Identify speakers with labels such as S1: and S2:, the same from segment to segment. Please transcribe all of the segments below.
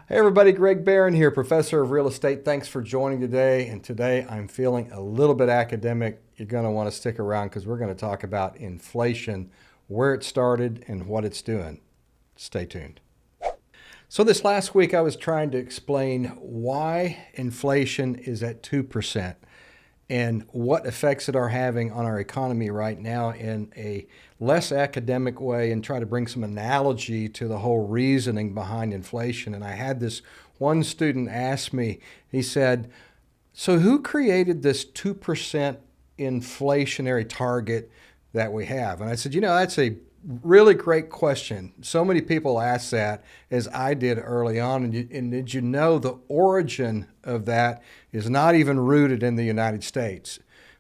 S1: Hey everybody, Greg Barron here, Professor of Real Estate. Thanks for joining today. And today I'm feeling a little bit academic. You're going to want to stick around because we're going to talk about inflation, where it started and what it's doing. Stay tuned. So this last week I was trying to explain why inflation is at 2% and what effects it are having on our economy right now in a less academic way, and try to bring some analogy to the whole reasoning behind inflation. And I had this one student ask me, he said, so who created this 2% inflationary target that we have? And I said, that's a really great question. So many people ask that, as I did early on. And did you know the origin of that is not even rooted in the United States?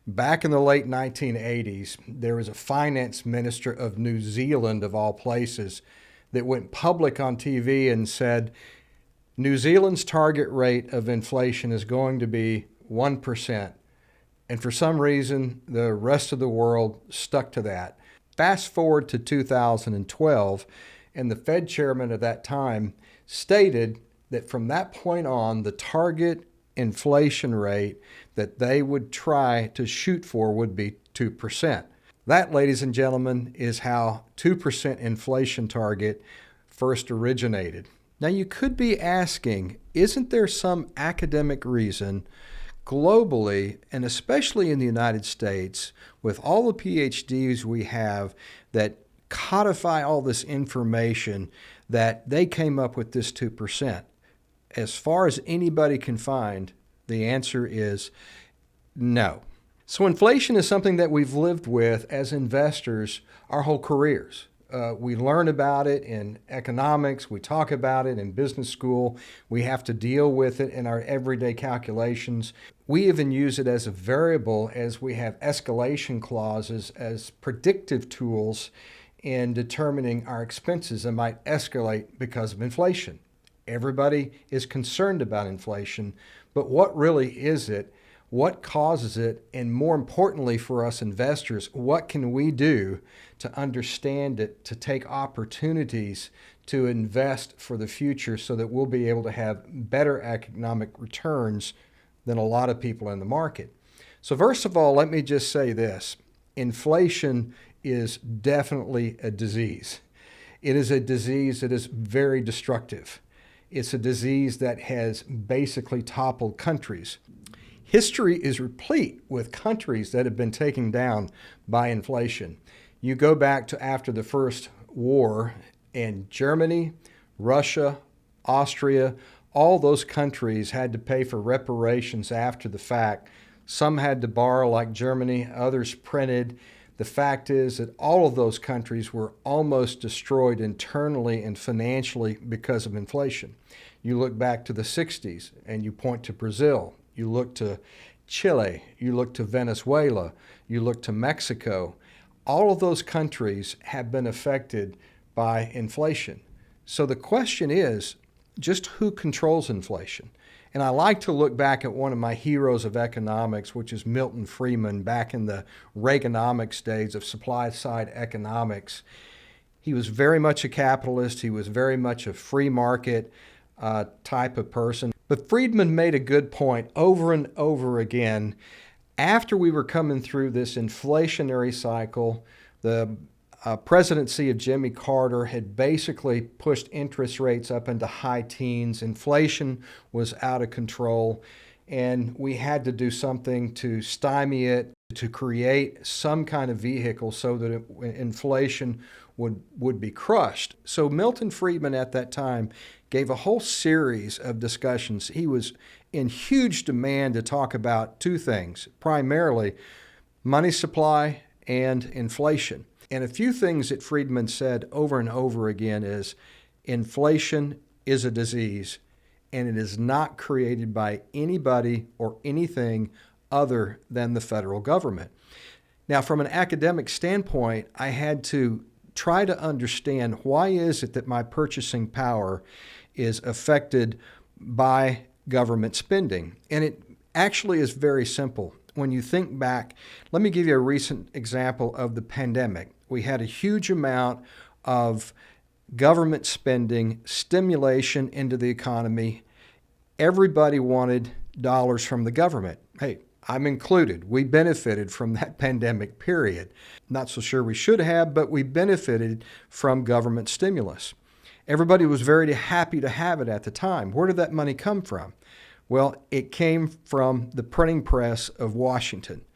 S1: Back in the late 1980s, there was a finance minister of New Zealand, of all places, that went public on TV and said, New Zealand's target rate of inflation is going to be 1%. And for some reason, the rest of the world stuck to that. Fast forward to 2012, and the Fed chairman at that time stated that from that point on, the target inflation rate that they would try to shoot for would be 2%. That, ladies and gentlemen, is how 2% inflation target first originated. Now you could be asking, isn't there some academic reason globally, and especially in the United States, with all the PhDs we have that codify all this information, that they came up with this 2%? As far as anybody can find, the answer is no. So inflation is something that we've lived with as investors our whole careers. We learn about it in economics. We talk about it in business school. We have to deal with it in our everyday calculations. We even use it as a variable, as we have escalation clauses as predictive tools in determining our expenses that might escalate because of inflation. Everybody is concerned about inflation, but what really is it? What causes it? And more importantly for us investors, what can we do to understand it, to take opportunities to invest for the future so that we'll be able to have better economic returns than a lot of people in the market? So first of all, let me just say this. Inflation is definitely a disease. It is a disease that is very destructive. It's a disease that has basically toppled countries. History is replete with countries that have been taken down by inflation. You go back to after the First War, and Germany, Russia, Austria, all those countries had to pay for reparations after the fact. Some had to borrow, like Germany, others printed. The fact is that all of those countries were almost destroyed internally and financially because of inflation. You look back to the 60s and you point to Brazil. You look to Chile. You look to Venezuela. You look to Mexico. All of those countries have been affected by inflation. So the question is, just who controls inflation? And I like to look back at one of my heroes of economics, which is Milton Friedman, back in the Reaganomics days of supply-side economics. He was very much a capitalist. He was very much a free market type of person. But Friedman made a good point over and over again. After we were coming through this inflationary cycle, the presidency of Jimmy Carter had basically pushed interest rates up into high teens. Inflation was out of control, and we had to do something to stymie it, to create some kind of vehicle so that inflation would be crushed. So Milton Friedman at that time gave a whole series of discussions. He was in huge demand to talk about two things, primarily money supply and inflation. And a few things that Friedman said over and over again is inflation is a disease, and it is not created by anybody or anything other than the federal government. Now, from an academic standpoint, I had to try to understand, why is it that my purchasing power is affected by government spending? And it actually is very simple. When you think back, let me give you a recent example of the pandemic. We had a huge amount of government spending, stimulation into the economy. Everybody wanted dollars from the government. Hey, I'm included. We benefited from that pandemic period. Not so sure we should have, but we benefited from government stimulus. Everybody was very happy to have it at the time. Where did that money come from? Well, it came from the printing press of Washington.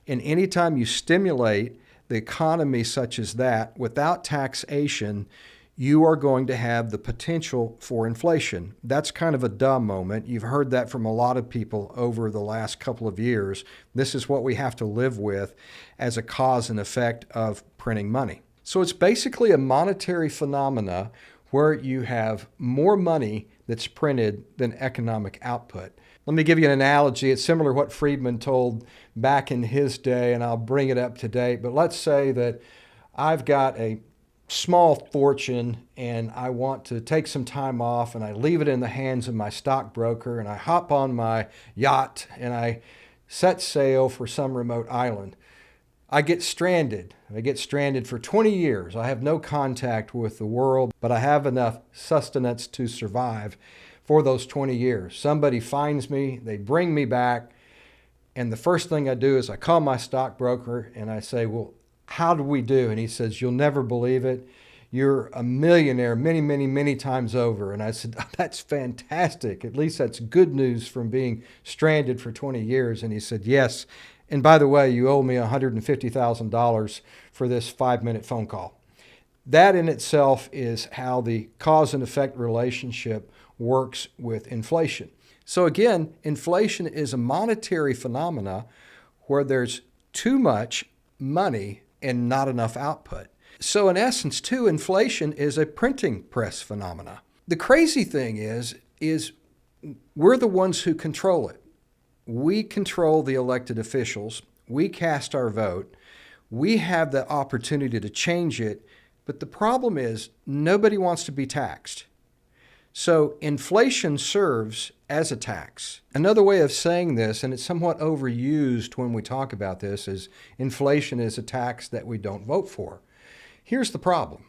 S1: And anytime you stimulate the economy such as that without taxation, you are going to have the potential for inflation. That's kind of a dumb moment. You've heard that from a lot of people over the last couple of years. This is what we have to live with as a cause and effect of printing money. So it's basically a monetary phenomena where you have more money that's printed than economic output. Let me give you an analogy. It's similar to what Friedman told back in his day, and I'll bring it up to date. But let's say that I've got a small fortune and I want to take some time off, and I leave it in the hands of my stockbroker, and I hop on my yacht and I set sail for some remote island. I get stranded. I get stranded for 20 years. I have no contact with the world, but I have enough sustenance to survive for those 20 years. Somebody finds me, they bring me back, and the first thing I do is I call my stockbroker and I say, well, how do we do? And he says, you'll never believe it. You're a millionaire many, many, many times over. And I said, that's fantastic. At least that's good news from being stranded for 20 years. And he said, yes. And by the way, you owe me $150,000 for this 5-minute phone call. That in itself is how the cause and effect relationship works with inflation. So again, inflation is a monetary phenomena where there's too much money and not enough output. So in essence, too, inflation is a printing press phenomena. The crazy thing is we're the ones who control it. We control the elected officials. We cast our vote. We have the opportunity to change it. But the problem is nobody wants to be taxed. So inflation serves as a tax. Another way of saying this, and it's somewhat overused when we talk about this, is inflation is a tax that we don't vote for. Here's the problem.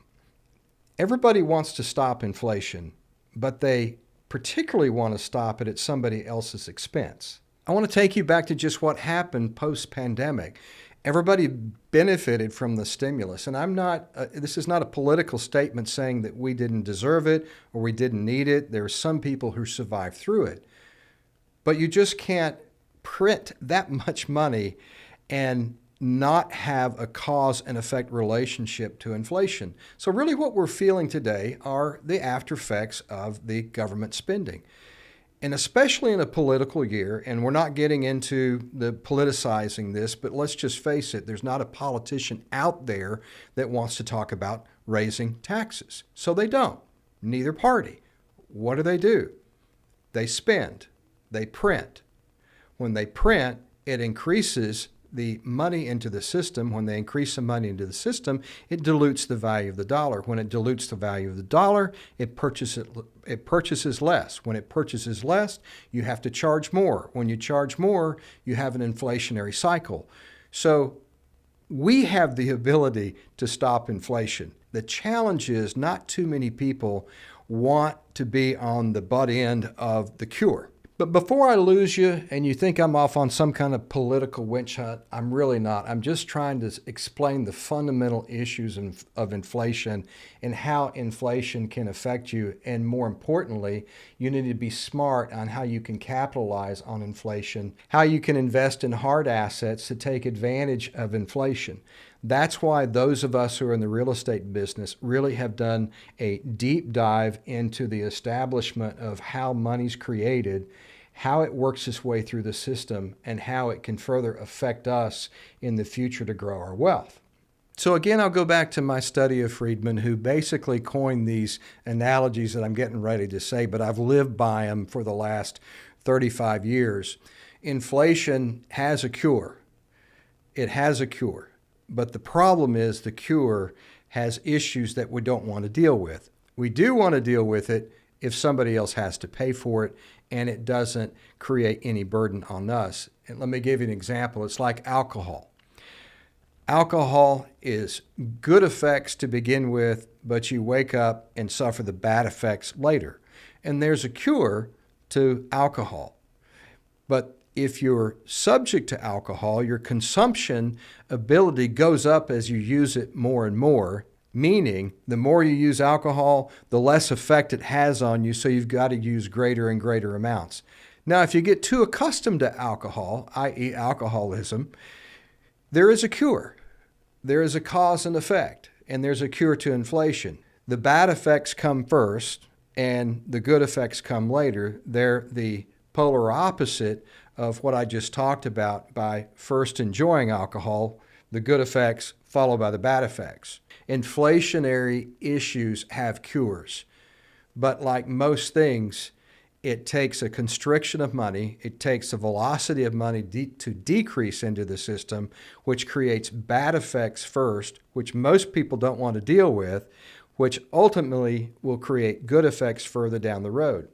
S1: Everybody wants to stop inflation, but they particularly want to stop it at somebody else's expense. I want to take you back to just what happened post-pandemic. Everybody benefited from the stimulus, and this is not a political statement saying that we didn't deserve it or we didn't need it. There are some people who survived through it. But you just can't print that much money and not have a cause and effect relationship to inflation. So really what we're feeling today are the after effects of the government spending. And especially in a political year, and we're not getting into the politicizing this, but let's just face it, there's not a politician out there that wants to talk about raising taxes. So they don't. Neither party. What do? They spend. They print. When they print, it increases the money into the system. When they increase the money into the system, it dilutes the value of the dollar. When it dilutes the value of the dollar, it purchases less. When it purchases less, you have to charge more. When you charge more, you have an inflationary cycle. So we have the ability to stop inflation. The challenge is not too many people want to be on the butt end of the cure. But before I lose you and you think I'm off on some kind of political witch hunt, I'm really not. I'm just trying to explain the fundamental issues of inflation and how inflation can affect you. And more importantly, you need to be smart on how you can capitalize on inflation, how you can invest in hard assets to take advantage of inflation. That's why those of us who are in the real estate business really have done a deep dive into the establishment of how money's created, how it works its way through the system, and how it can further affect us in the future to grow our wealth. So again, I'll go back to my study of Friedman, who basically coined these analogies that I'm getting ready to say, but I've lived by them for the last 35 years. Inflation has a cure. It has a cure. But the problem is the cure has issues that we don't want to deal with. We do want to deal with it if somebody else has to pay for it and it doesn't create any burden on us. And let me give you an example. It's like alcohol. Alcohol is good effects to begin with, but you wake up and suffer the bad effects later. And there's a cure to alcohol. But if you're subject to alcohol, your consumption ability goes up as you use it more and more, meaning the more you use alcohol, the less effect it has on you, so you've got to use greater and greater amounts. Now, if you get too accustomed to alcohol, i.e. alcoholism, there is a cure. There is a cause and effect, and there's a cure to inflation. The bad effects come first, and the good effects come later. They're the polar opposite of what I just talked about by first enjoying alcohol, the good effects followed by the bad effects. Inflationary issues have cures, but like most things, it takes a constriction of money, it takes a velocity of money to decrease into the system, which creates bad effects first, which most people don't want to deal with, which ultimately will create good effects further down the road.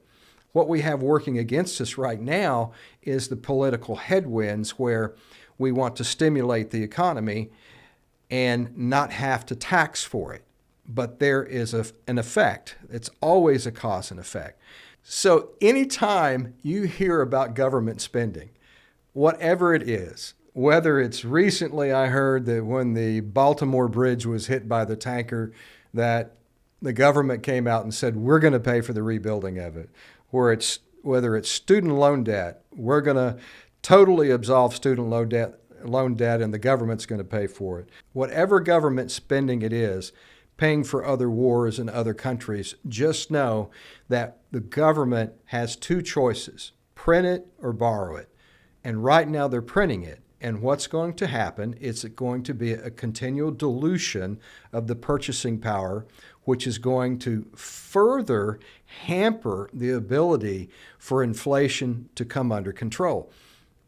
S1: What we have working against us right now is the political headwinds where we want to stimulate the economy and not have to tax for it. But there is an effect. It's always a cause and effect. So anytime you hear about government spending, whatever it is, whether it's recently I heard that when the Baltimore Bridge was hit by the tanker, that the government came out and said, we're going to pay for the rebuilding of it. Whether it's student loan debt, we're going to totally absolve student loan debt and the government's going to pay for it. Whatever government spending it is, paying for other wars in other countries, just know that the government has two choices, print it or borrow it. And right now they're printing it. And what's going to happen is it's going to be a continual dilution of the purchasing power, which is going to further hamper the ability for inflation to come under control.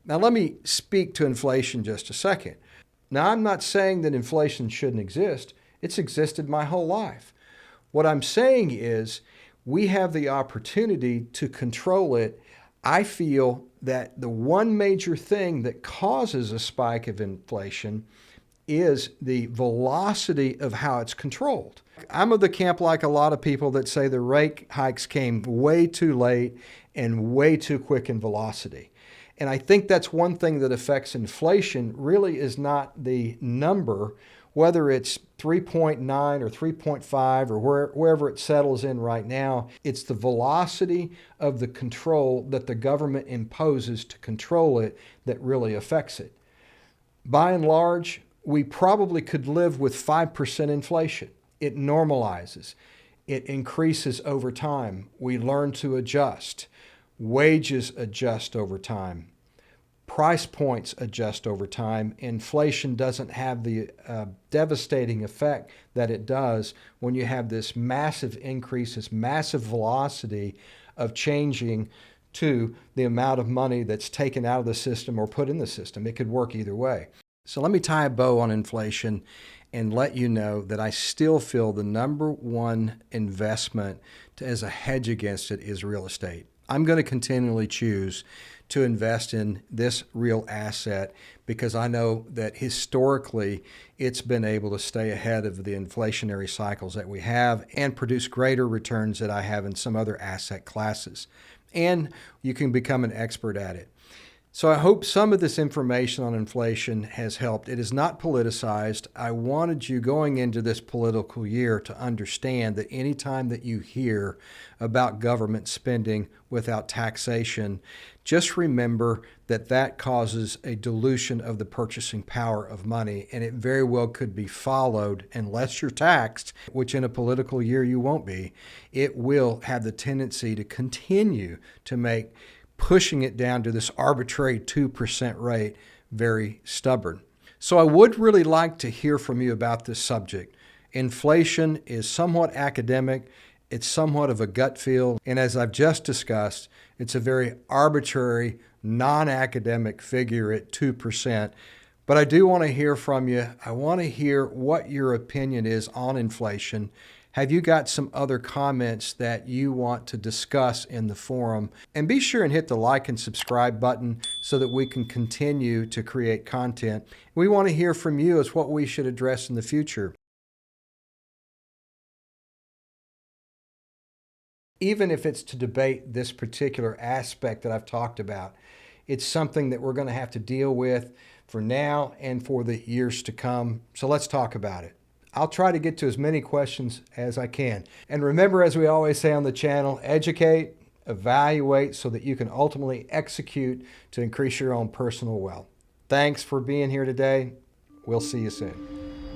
S1: Now, let me speak to inflation just a second. Now, I'm not saying that inflation shouldn't exist. It's existed my whole life. What I'm saying is we have the opportunity to control it. I feel that the one major thing that causes a spike of inflation is the velocity of how it's controlled. I'm of the camp, like a lot of people, that say the rate hikes came way too late and way too quick in velocity. And I think that's one thing that affects inflation really is not the number, whether it's 3.9 or 3.5 or wherever it settles in right now. It's the velocity of the control that the government imposes to control it that really affects it. By and large, we probably could live with 5% inflation. It normalizes. It increases over time. We learn to adjust. Wages adjust over time. Price points adjust over time. Inflation doesn't have the devastating effect that it does when you have this massive increase, this massive velocity of changing to the amount of money that's taken out of the system or put in the system. It could work either way. So let me tie a bow on inflation and let you know that I still feel the number one investment as a hedge against it is real estate. I'm going to continually choose to invest in this real asset because I know that historically it's been able to stay ahead of the inflationary cycles that we have and produce greater returns that I have in some other asset classes. And you can become an expert at it. So I hope some of this information on inflation has helped. It is not politicized. I wanted you going into this political year to understand that anytime that you hear about government spending without taxation, just remember that that causes a dilution of the purchasing power of money, and it very well could be followed, unless you're taxed, which in a political year you won't be. It will have the tendency to continue to make pushing it down to this arbitrary 2% rate very stubborn. So I would really like to hear from you about this subject. Inflation is somewhat academic. It's somewhat of a gut feel. And as I've just discussed, it's a very arbitrary, non-academic figure at 2%. But I do want to hear from you. I want to hear what your opinion is on inflation. Have you got some other comments that you want to discuss in the forum? And be sure and hit the like and subscribe button so that we can continue to create content. We want to hear from you as what we should address in the future. even if it's to debate this particular aspect that I've talked about. It's something that we're going to have to deal with for now and for the years to come. So let's talk about it. I'll try to get to as many questions as I can. And remember, as we always say on the channel, educate, evaluate so that you can ultimately execute to increase your own personal wealth. Thanks for being here today. We'll see you soon.